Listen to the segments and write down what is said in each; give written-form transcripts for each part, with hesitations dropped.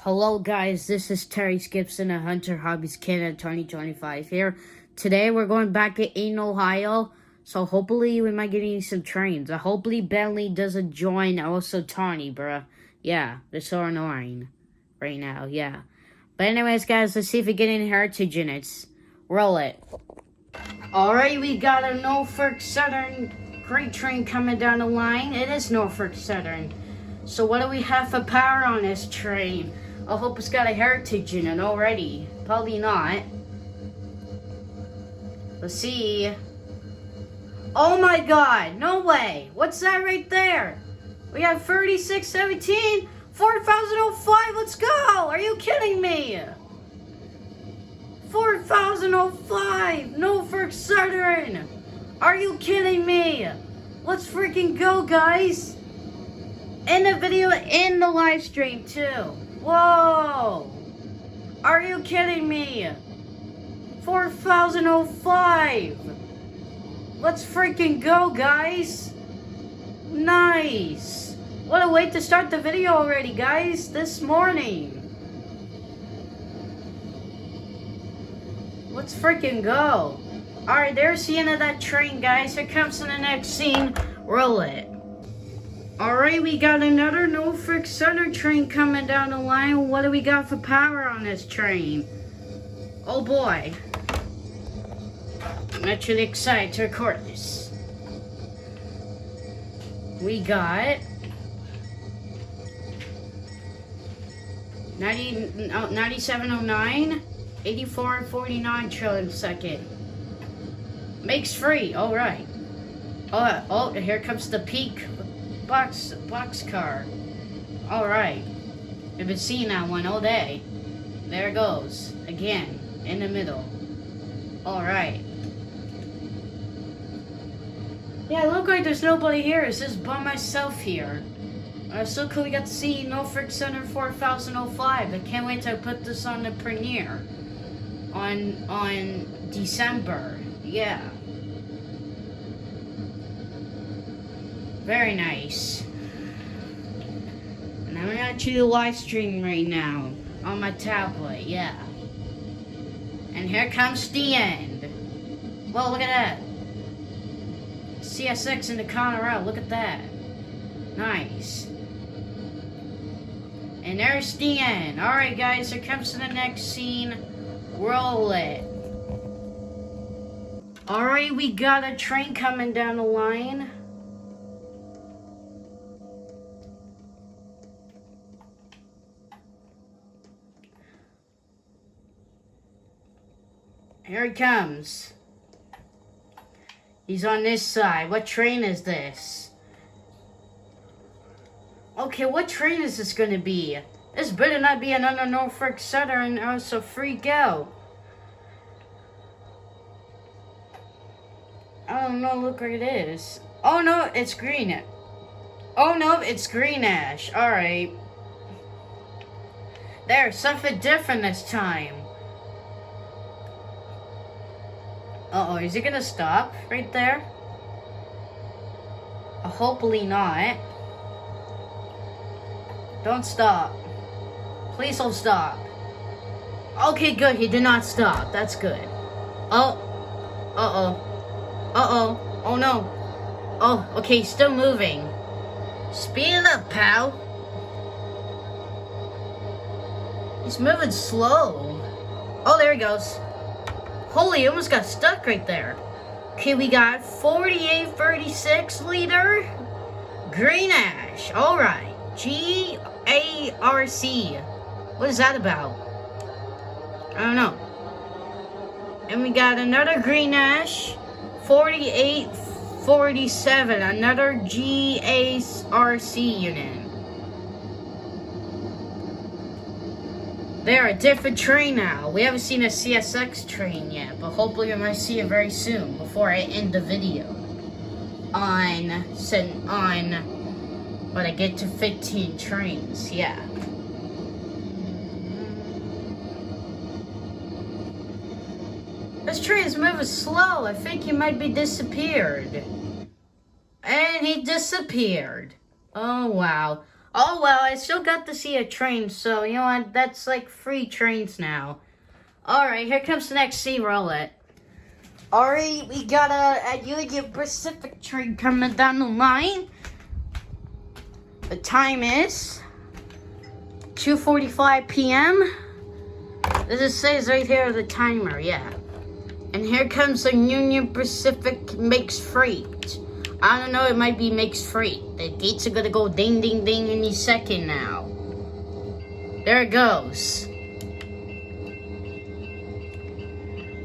Hello guys, this is Terry Gibson at Hunter Hobbies Canada 2025 here. Today we're going back in Ohio, so hopefully we might get in some trains. Hopefully Bentley doesn't join also Tawny, bruh. Yeah, they're so annoying right now, yeah. But anyways guys, let's see if we get any heritage units. Roll it. Alright, we got a Norfolk Southern freight train coming down the line. It is Norfolk Southern. So what do we have for power on this train? I hope it's got a heritage in it already. Probably not. Let's see. Oh my god, no way. What's that right there? We have 3617, 4005, let's go. Are you kidding me? 4005, Norfolk Southern. Are you kidding me? Let's freaking go, guys. In the video, in the live stream too. Whoa! Are you kidding me? 4005. Let's freaking go, guys. Nice. What a way to start the video already, guys. This morning. Let's freaking go. Alright, there's the end of that train, guys. Here comes to the next scene. Roll it. Alright, we got another Norfolk Southern train coming down the line. What do we got for power on this train? Oh boy. I'm actually excited to record this. We got 9709, 8449 trillion second. Makes free, alright. Oh, here comes the peak. Box car. Alright. I've been seeing that one all day. There it goes. Again. In the middle. Alright. Yeah, it looks like there's nobody here. It's just by myself here. So cool we got to see Norfolk Southern 4005. I can't wait to put this on the premiere. On December. Yeah. Very nice. And I'm actually live streaming right now on my tablet, yeah. And here comes the end. Whoa, look at that. CSX in the Colorado, look at that. Nice. And there's the end. Alright guys, here comes to the next scene. Roll it. Alright, we got a train coming down the line. Here he comes. He's on this side. What train is this? Okay, what train is this gonna be? This better not be another Norfolk Southern or else I'll freak out. I don't know, look what it is. Oh no, it's green. Oh no, it's green ash. Alright. There's something different this time. Uh-oh, is he gonna stop right there? Hopefully not. Don't stop. Please don't stop. Okay, good, he did not stop. That's good. Oh. Uh-oh. Uh-oh. Oh no. Oh, okay, still moving. Speed it up, pal. He's moving slow. Oh, there he goes. Holy, almost got stuck right there. Okay, we got 4836 liter green ash. Alright. GARC. What is that about? I don't know. And we got another green ash. 4847. Another GARC unit. They're a different train now. We haven't seen a CSX train yet, but hopefully we might see it very soon before I end the video. When I get to 15 trains, yeah. This train is moving slow. I think he might be disappeared. And he disappeared. Oh wow. Oh well, I still got to see a train, so you know what? That's like 3 trains now. Alright, here comes the next sea roulette. Alright, we got a Union Pacific train coming down the line. The time is 2:45 p.m. This says right here the timer, yeah. And here comes the Union Pacific makes freight. I don't know, it might be makes freight. The gates are gonna go ding ding ding any second now. There it goes.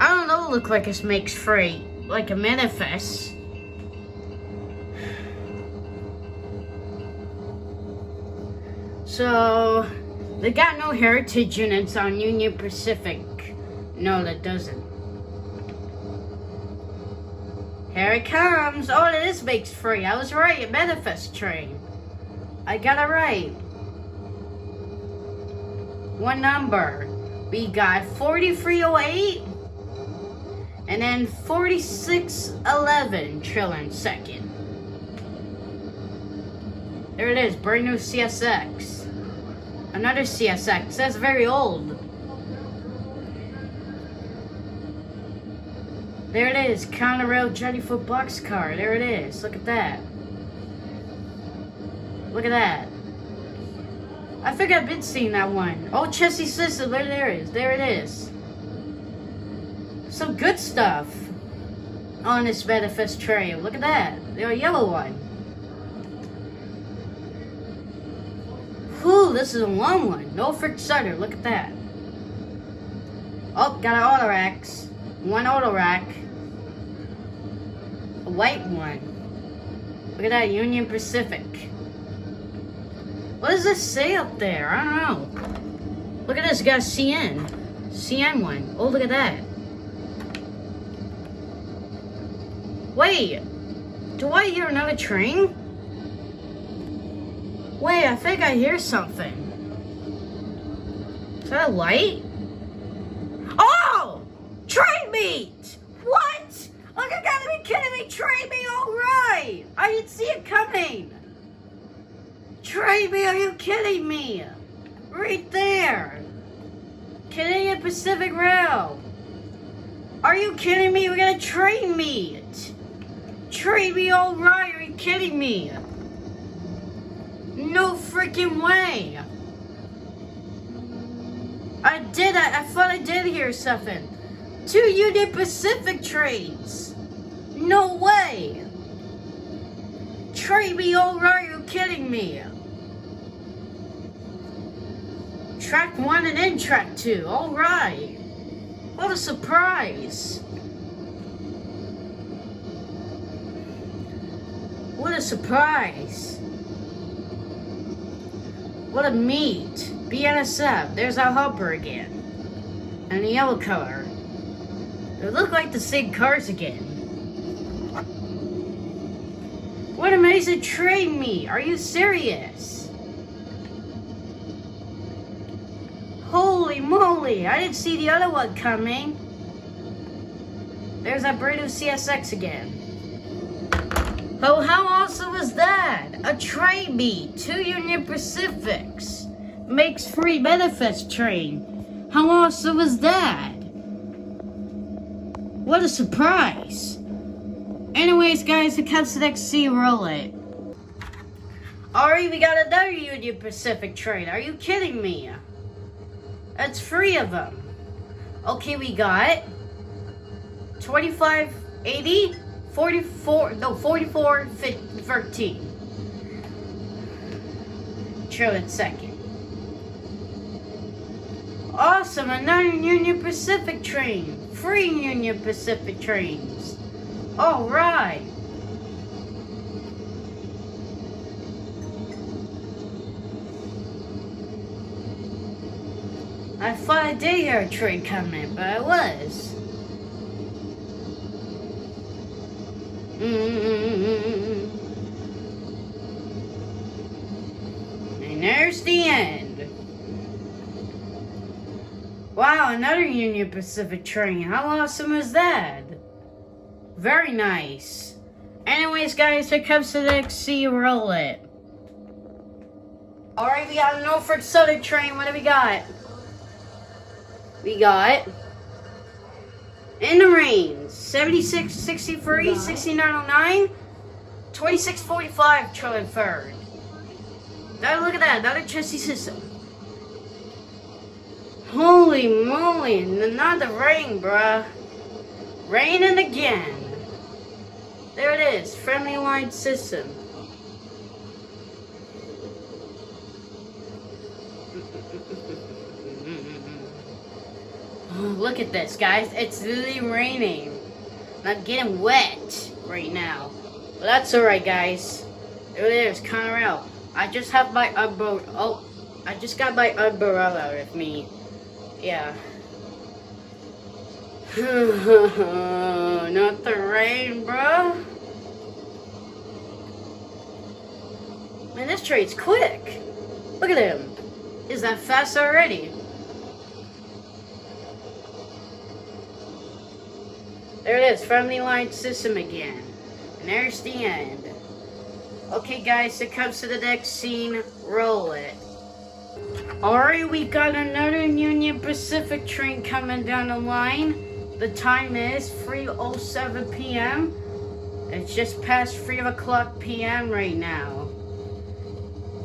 I don't know, look like it makes freight. Like a manifest. So, they got no heritage units on Union Pacific. No, that doesn't. Here it comes. Oh, this makes free. I was right. A manifest train. I got it right. One number. We got 4308. And then 4611 trillion second. There it is. Brand new CSX. Another CSX. That's very old. There it is, Counter-Rail Jellyfoot boxcar. There it is. Look at that. Look at that. I think I've been seeing that one. Oh, Chessie System. There it is. There it is. Some good stuff on this manifest train. Look at that. The yellow one. Whew, this is a long one. No frick cider. Look at that. Oh, got an auto racks. One auto rack. A white one. Look at that, Union Pacific. What does this say up there? I don't know. Look at this, got a CN. CN one. Oh, look at that. Wait. Do I hear another train? Wait, I think I hear something. Is that a light? Oh! Train meet! What? Oh, you gotta be kidding me! Train me, alright! I didn't see it coming! Train me, are you kidding me? Right there! Canadian Pacific Rail! Are you kidding me? We got a train meet! Train me, alright! Are you kidding me? No freaking way! I thought I did hear something. 2 Union Pacific trains. No way. Train me, alright, you're kidding me. Track 1 and then track 2, alright. What a surprise. What a surprise. What a meet. BNSF, there's our hopper again. And the yellow color. They look like the same cars again. What amazing train meet. Are you serious? Holy moly, I didn't see the other one coming. There's that brand new CSX again. Oh, how awesome was that? A train meet, 2 Union Pacifics. Makes free manifest train. How awesome was that? What a surprise. Anyways, guys, it comes to the next sea roulette. Alright, we got another Union Pacific train. Are you kidding me? That's 3 of them. Okay, we got 2580, 4413. Trillion second. Awesome, another Union Pacific train. 3 Union Pacific trains. Alright. I thought I did hear a train coming, but I was. And there's the end. Wow, another Union Pacific train. How awesome is that? Very nice. Anyways, guys, here comes the next sea roulette. Alright, we got a Norfolk Southern train. What do we got? We got in the rain 7663, 6909, 2645 trailing third. Now look at that, another chassis system. Holy moly, another rain, bruh. Raining again. There it is, friendly line system. Look at this, guys. It's literally raining. I'm getting wet right now. But that's alright, guys. There it is, Conrail. I just have my umbrella. Oh, I just got my umbrella with me. Yeah. Not the rain, bro. Man, this train's quick. Look at him. Is that fast already? There it is, friendly line system again. And there's the end. Okay guys, it comes to the next scene. Roll it. Alright, we got another Union Pacific train coming down the line. The time is 3:07 p.m. It's just past 3 o'clock p.m. right now.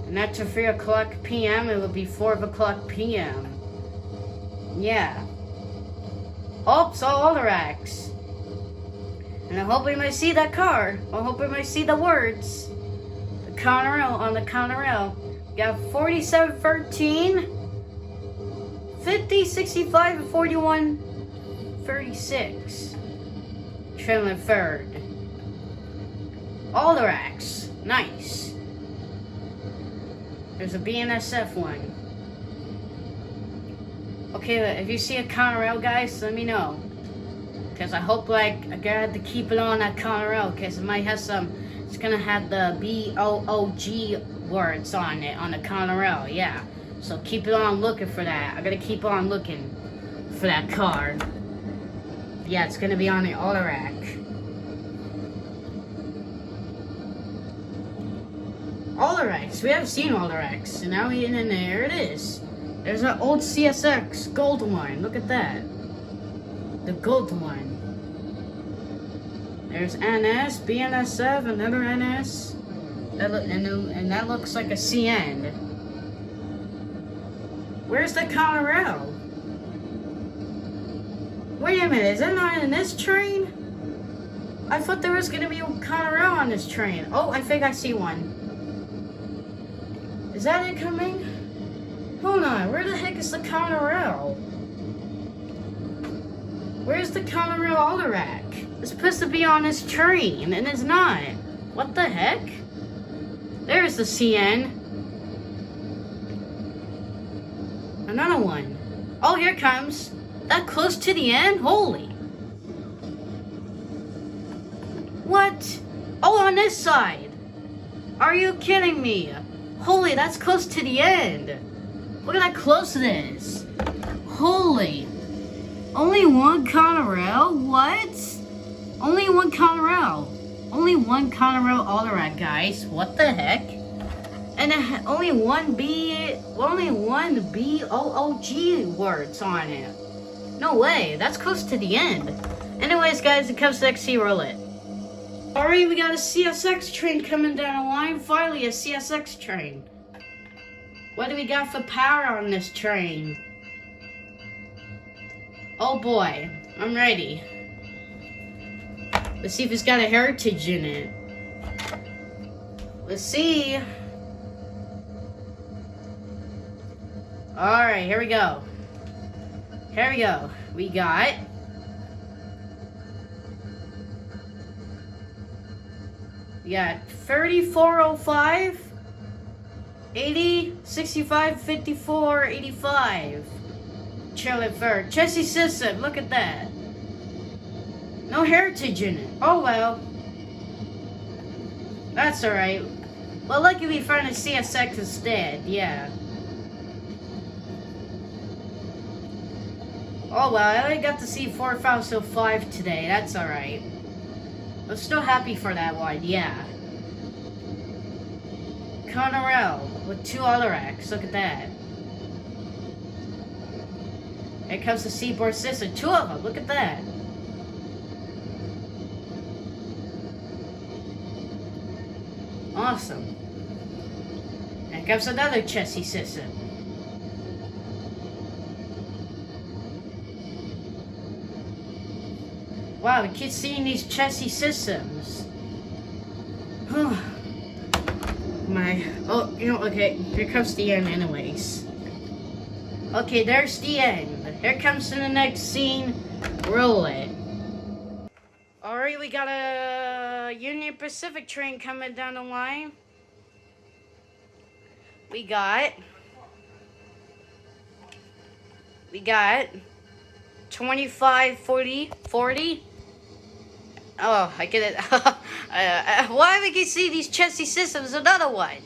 And after 3 o'clock p.m. it will be 4 o'clock p.m. Yeah. Oops, all the racks. And I hope we might see that car. I hope we might see the words. The Conrail on the Conrail. We got 4713, 50, 65, and 41, 36. Trailing third. All the racks. Nice. There's a BNSF one. Okay, if you see a Conrail, guys, let me know. Because I hope, like, I got to keep it on that Conrail, because it might have some, it's going to have the B-O-O-G words on it, on the Conrail, yeah. So keep it on looking for that. I got to keep on looking for that car. Yeah, it's going to be on the auto rack. All the racks. We haven't seen all the racks. And now we're in there. It is. There's an old CSX gold one. Look at that. The gold one. There's NS, BNSF, another NS. And that looks like a CN. Where's the Conrail? Wait a minute, is it not in this train? I thought there was gonna be a Conrail on this train. Oh, I think I see one. Is that it coming? Hold on, where the heck is the Conrail? Where's the Conrail auto rack? It's supposed to be on this train, and it's not. What the heck? There's the CN. Another one. Oh, here it comes. That close to the end? Holy. What? Oh, on this side. Are you kidding me? Holy, that's close to the end. Look at how close it is. Holy. Only one Conrail? What? Only one Conrail. Only one Conrail auto rack, guys. What the heck? And only one B-O-O-G words on it. No way. That's close to the end. Anyways, guys, it comes to XC Roulette. Alright, we got a CSX train coming down the line. Finally, a CSX train. What do we got for power on this train? Oh boy, I'm ready. Let's see if it's got a heritage in it. Let's see. Alright, here we go. Here we go. We got We got 3405, 80, 65, 54, 85. Trailing third. Chassis system, look at that. No heritage in it. Oh well. That's alright. Well, lucky we found a CSX instead, yeah. Oh well, I only got to see 4005 today, that's alright. I'm still happy for that one, yeah. Conrail. with 2 other racks. Look at that. Here comes the Seaboard System. 2 of them. Look at that. Awesome. Here comes another chassis system. Wow, we keep seeing these chassis systems. Okay, here comes the end anyways. Okay, there's the end. Here comes to the next scene. Roll it. Alright, we got a Union Pacific train coming down the line. We got 25, 40. Oh, I get it. Why we can see these chassis systems? Another one.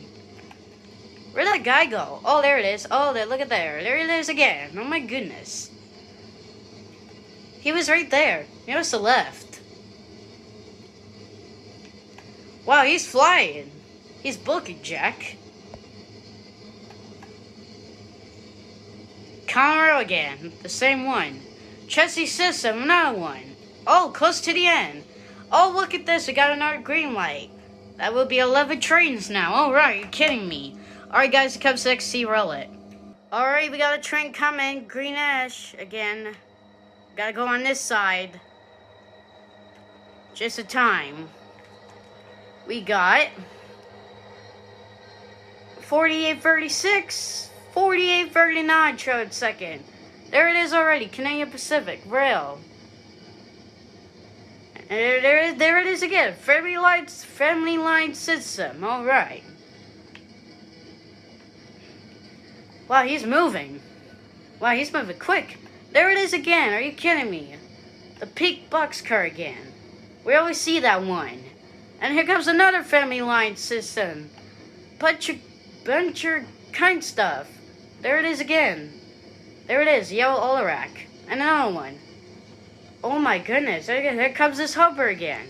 Where'd that guy go? Oh, there it is. Oh, there, look at there. There it is again. Oh my goodness. He was right there. He must have left. Wow, he's flying. He's booking, Jack. Conroe again. The same one. Chassis system, another one. Oh, close to the end. Oh, look at this. We got another green light. That will be 11 trains now. Oh, right. You're kidding me. Alright, guys. It comes to XC. Roll it. Alright, we got a train coming. Green ash again. Gotta go on this side. Just a time. We got 4836, 4839 trode second. There it is already. Canadian Pacific Rail. There it is again. Family line system. All right. Wow, he's moving. Wow, he's moving quick. There it is again. Are you kidding me? The peak boxcar again. We always see that one. And here comes another family line system. Bunch of kind stuff. There it is again. There it is. Yellow Olarak. And another one. Oh my goodness, here comes this hopper again.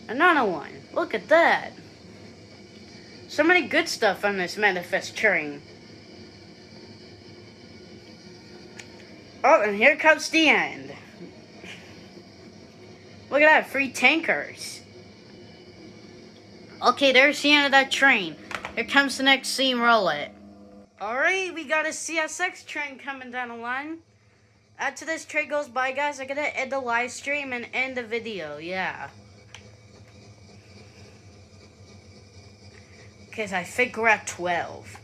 Another one. Look at that. So many good stuff on this manifest train. Oh, and here comes the end. Look at that, free tankers. Okay, there's the end of that train. Here comes the next scene, roll it. Alright, we got a CSX train coming down the line. After this train goes by, guys, I'm gonna end the live stream and end the video, yeah. Because I think we're at 12.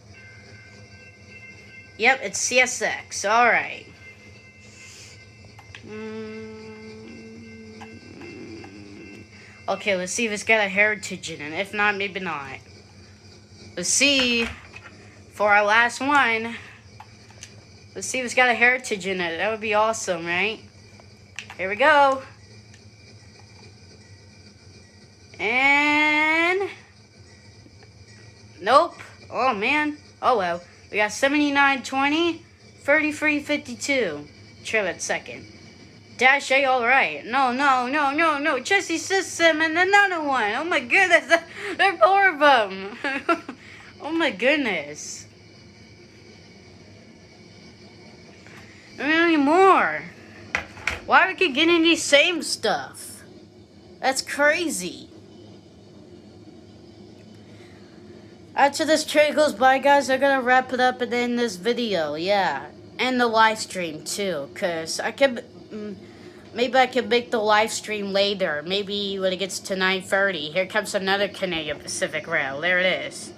Yep, it's CSX, alright. Okay, let's see if it's got a heritage in it. If not, maybe not. Let's see. For our last one. Let's see if it's got a heritage in it. That would be awesome, right? Here we go. And... nope. Oh, man. Oh, well. We got 7920, 3352. Trailer second. Dash A, alright. No. Chassis system and another one. Oh, my goodness. There are 4 of them. Oh, my goodness. Any more? Why are we keep getting these same stuff? That's crazy. After this train goes by, guys, I'm gonna wrap it up and end this video, yeah. And the live stream, too. Because I could... maybe I can make the live stream later. Maybe when it gets to 9:30. Here comes another Canadian Pacific Rail. There it is.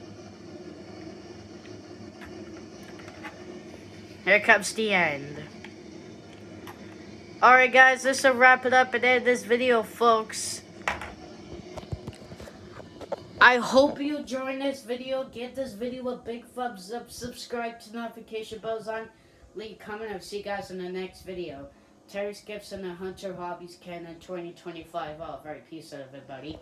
Here comes the end. Alright guys, this will wrap it up and end this video, folks. I hope you enjoyed this video. Give this video a big thumbs up. Subscribe to notification bells on. Leave a comment. I'll see you guys in the next video. Terry Gibson, a Hunter Hobbies Cannon 2025. Oh, very peace out, everybody.